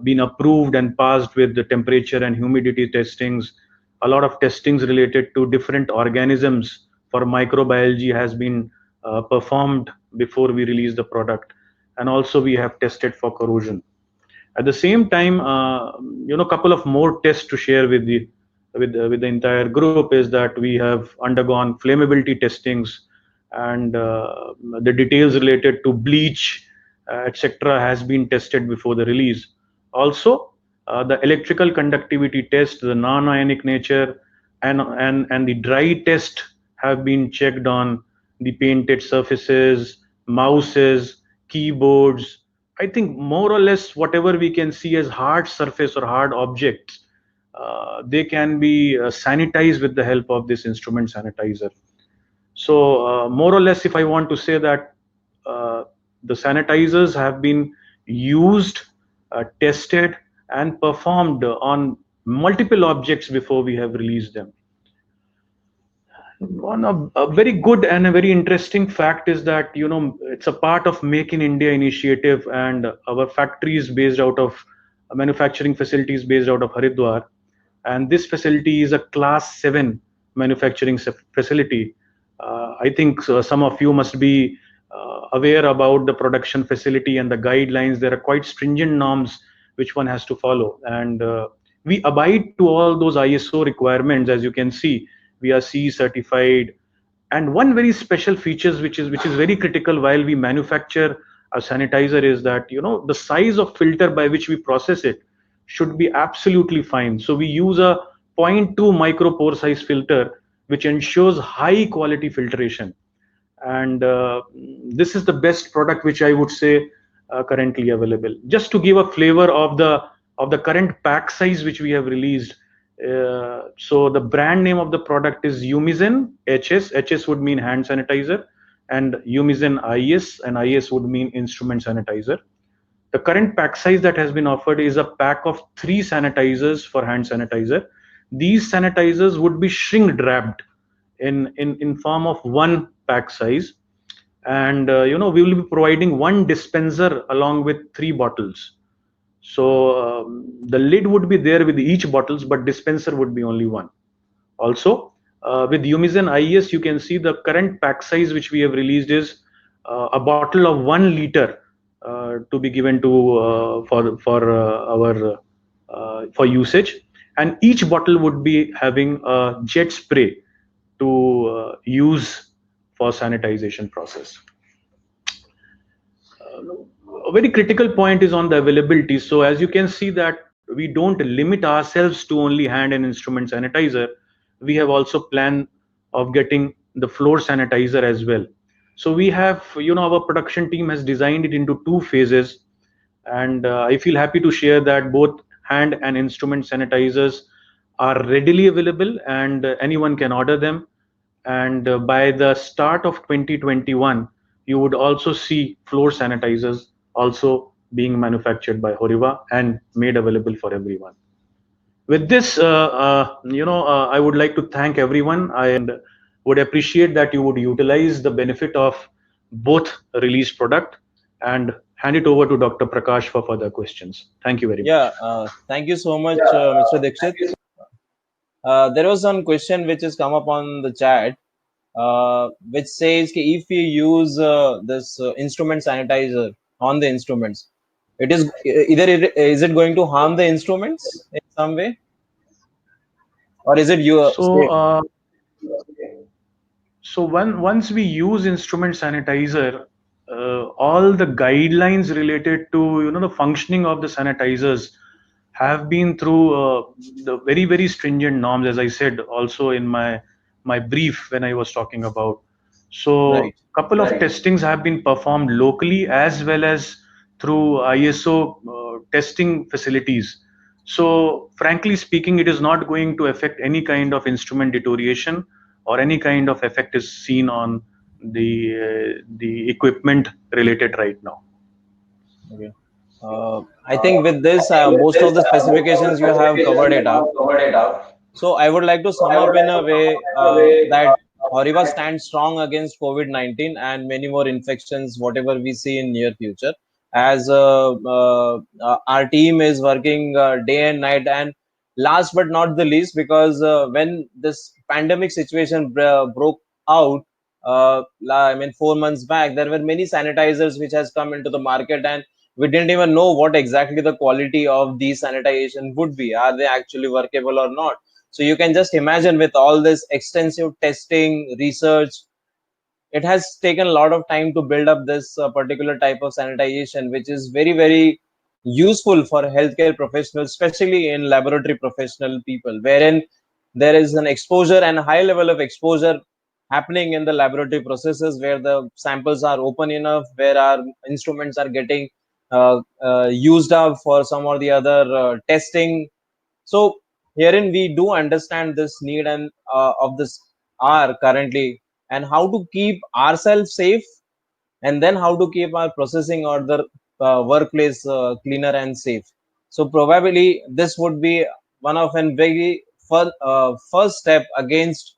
been approved and passed with the temperature and humidity testings. A lot of testings related to different organisms for microbiology has been performed before we release the product, and also we have tested for corrosion. At the same time, couple of more tests to share with the entire group is that we have undergone flammability testings, and the details related to bleach, etc., has been tested before the release. Also, the electrical conductivity test, the non-ionic nature, and the dry test have been checked on the painted surfaces, mouses, keyboards. I think more or less whatever we can see as hard surface or hard objects, they can be sanitized with the help of this instrument sanitizer. So more or less, if I want to say that the sanitizers have been used, tested, and performed on multiple objects before we have released them. A very good and a very interesting fact is that it's a part of Make in India initiative, and our factories based out of manufacturing facilities based out of Haridwar, and this facility is a class 7 manufacturing facility. I think some of you must be aware about the production facility and the guidelines. There are quite stringent norms which one has to follow, and we abide to all those ISO requirements. As you can see, we are CE certified. And one very special features which is very critical while we manufacture a sanitizer is that the size of filter by which we process it should be absolutely fine. So we use a 0.2 micropore size filter, which ensures high quality filtration. And this is the best product which I would say currently available. Just to give a flavor of the current pack size which we have released. So the brand name of the product is Umizin HS. HS would mean hand sanitizer, and Umizin IS, and IS would mean instrument sanitizer. The current pack size that has been offered is a pack of 3 sanitizers for hand sanitizer. These sanitizers would be shrink wrapped in form of 1 pack size, and we will be providing 1 dispenser along with 3 bottles. So the lid would be there with each bottles, but dispenser would be only 1. Also, with Umizin IS, you can see the current pack size which we have released is a bottle of 1 liter to be given to for usage, and each bottle would be having a jet spray to use for sanitization process. A very critical point is on the availability. So as you can see that we don't limit ourselves to only hand and instrument sanitizer. We have also planned of getting the floor sanitizer as well. So we have, our production team has designed it into 2 phases, and I feel happy to share that both hand and instrument sanitizers are readily available, and anyone can order them. And by the start of 2021, you would also see floor sanitizers also being manufactured by Horiva and made available for everyone. With this, I would like to thank everyone, and would appreciate that you would utilize the benefit of both released product, and hand it over to Dr. Prakash for further questions. Thank you very much. Thank you so much, Mr. Dixit. There was one question which has come up on the chat, which says if you use this instrument sanitizer on the instruments, is it going to harm the instruments in some way, or is it so once we use instrument sanitizer, all the guidelines related to the functioning of the sanitizers have been through the very, very stringent norms, as I said also in my brief when I was talking about. So couple of testings have been performed locally as well as through ISO testing facilities. So, frankly speaking, it is not going to affect any kind of instrument deterioration or any kind of effect is seen on the equipment related right now. Okay. I think with this, most of the specifications you have covered it up. So I would like to sum up in a way that Horiba stands strong against COVID-19 and many more infections, whatever we see in near future. As our team is working day and night, and last but not the least, because when this pandemic situation broke out, I mean 4 months back, there were many sanitizers which has come into the market, and we didn't even know what exactly the quality of these sanitization would be. Are they actually workable or not? So you can just imagine, with all this extensive testing, research, it has taken a lot of time to build up this particular type of sanitization, which is very, very useful for healthcare professionals, especially in laboratory professional people, wherein there is an exposure and a high level of exposure happening in the laboratory processes, where the samples are open enough, where our instruments are getting used up for some or the other testing. So herein we do understand this need and of this hour currently, and how to keep ourselves safe, and then how to keep our processing or the workplace cleaner and safe. So probably this would be one of a very first step against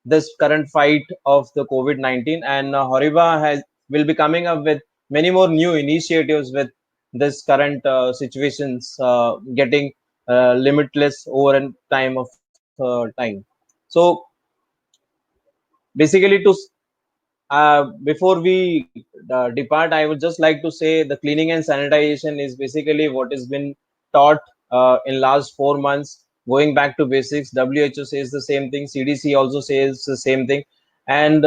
this current fight of the COVID-19, and Horiba has will be coming up with many more new initiatives with this current situations getting limitless over a time of time. So basically, to before we depart, I would just like to say the cleaning and sanitization is basically what has been taught in last 4 months. Going back to basics, WHO says the same thing. CDC also says the same thing, and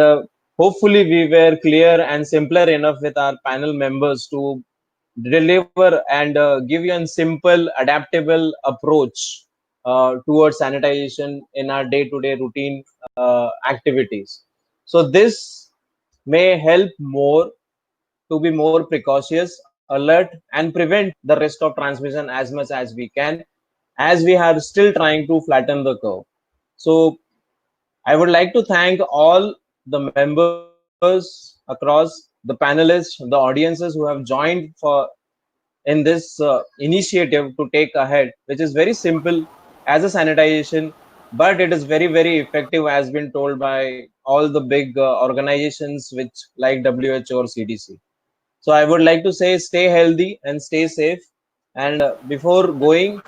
hopefully we were clear and simpler enough with our panel members to deliver and give you a simple, adaptable approach towards sanitization in our day-to-day routine activities. So this may help more to be more precautious, alert, and prevent the rest of transmission as much as we can, as we are still trying to flatten the curve. So I would like to thank all the members across the panelists, the audiences who have joined for in this initiative to take ahead, which is very simple as a sanitization, but it is very, very effective, as been told by all the big organizations which like WHO or CDC. So I would like to say stay healthy and stay safe. And before going,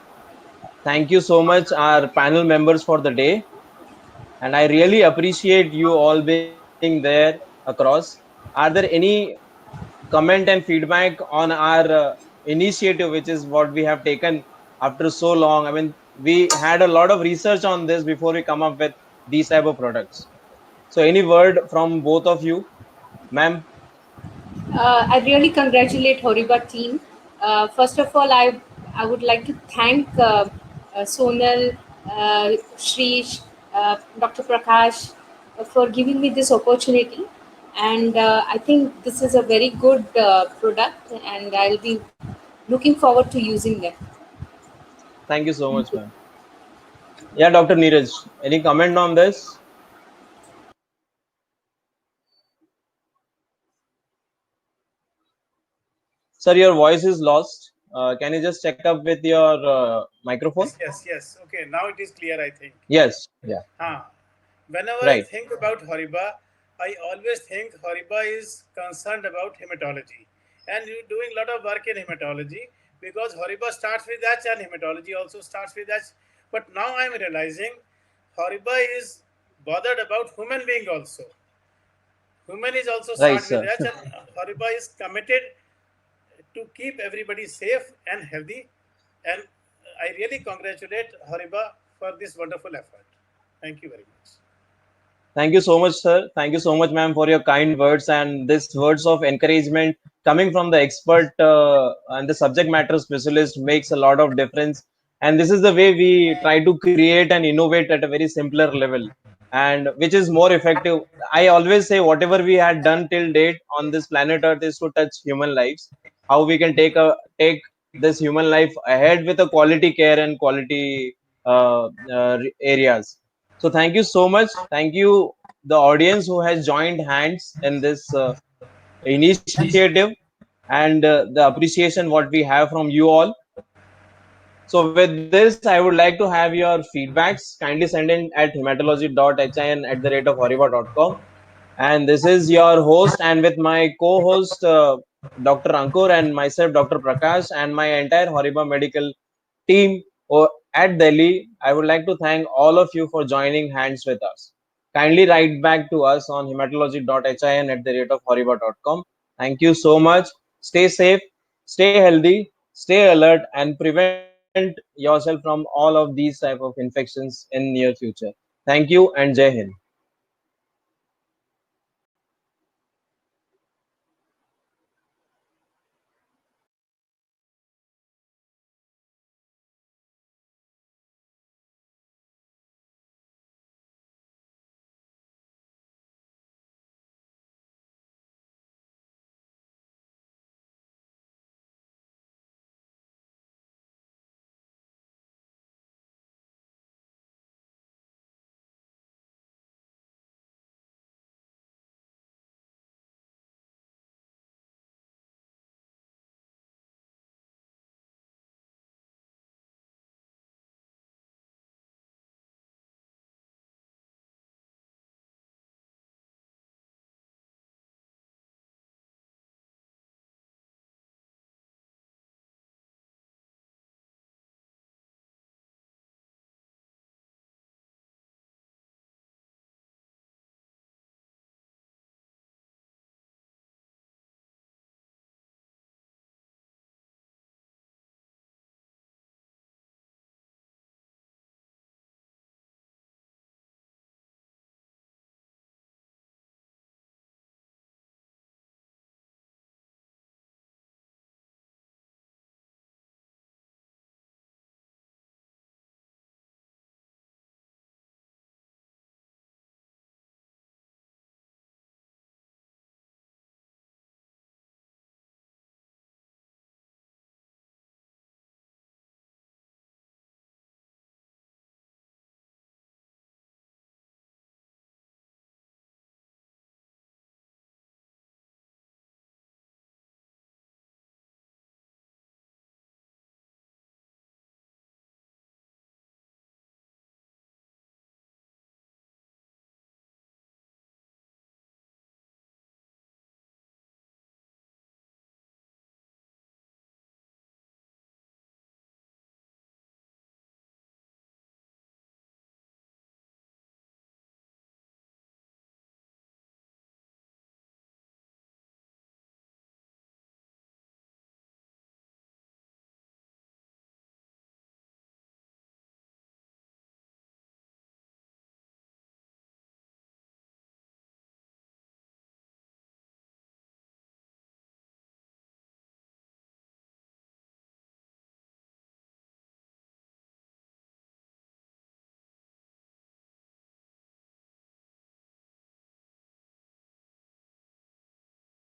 thank you so much, our panel members, for the day. And I really appreciate you all being there across. Are there any comment and feedback on our initiative, which is what we have taken after so long? I mean, we had a lot of research on this before we come up with these type of products. So any word from both of you, ma'am? I really congratulate Horiba team. First of all, I would like to thank Sonal, Shrish, Dr. Prakash for giving me this opportunity. And I think this is a very good product, and I'll be looking forward to using them. Thank you so much, ma'am. Yeah, Dr. Neeraj, any comment on this? Sir, your voice is lost. Can you just check up with your microphone? Yes. Okay, now it is clear, I think. Yes. Yeah. Whenever I Right. think about Horiba, I always think Horiba is concerned about hematology, and you're doing a lot of work in hematology, because Horiba starts with H and hematology also starts with H. But now I'm realizing Horiba is bothered about human being also. Human is also Right, start with sir. H, and Horiba is committed to keep everybody safe and healthy. And I really congratulate Horiba for this wonderful effort. Thank you very much. Thank you so much, sir. Thank you so much, ma'am, for your kind words and this words of encouragement coming from the expert and the subject matter specialist makes a lot of difference. And this is the way we try to create and innovate at a very simpler level, and which is more effective. I always say whatever we had done till date on this planet Earth is to touch human lives. How we can take this human life ahead with a quality care and quality areas. So thank you so much. Thank you, the audience who has joined hands in this initiative, and the appreciation what we have from you all. So with this, I would like to have your feedbacks. Kindly send in at hematology.hin@horiba.com. And this is your host, and with my co-host, Dr. Ankur, and myself, Dr. Prakash, and my entire Horiba medical team at Delhi. I would like to thank all of you for joining hands with us. Kindly write back to us on hematology.hin@horiba.com. Thank you so much. Stay safe, stay healthy, stay alert, and prevent yourself from all of these type of infections in near future. Thank you and Jai Hind.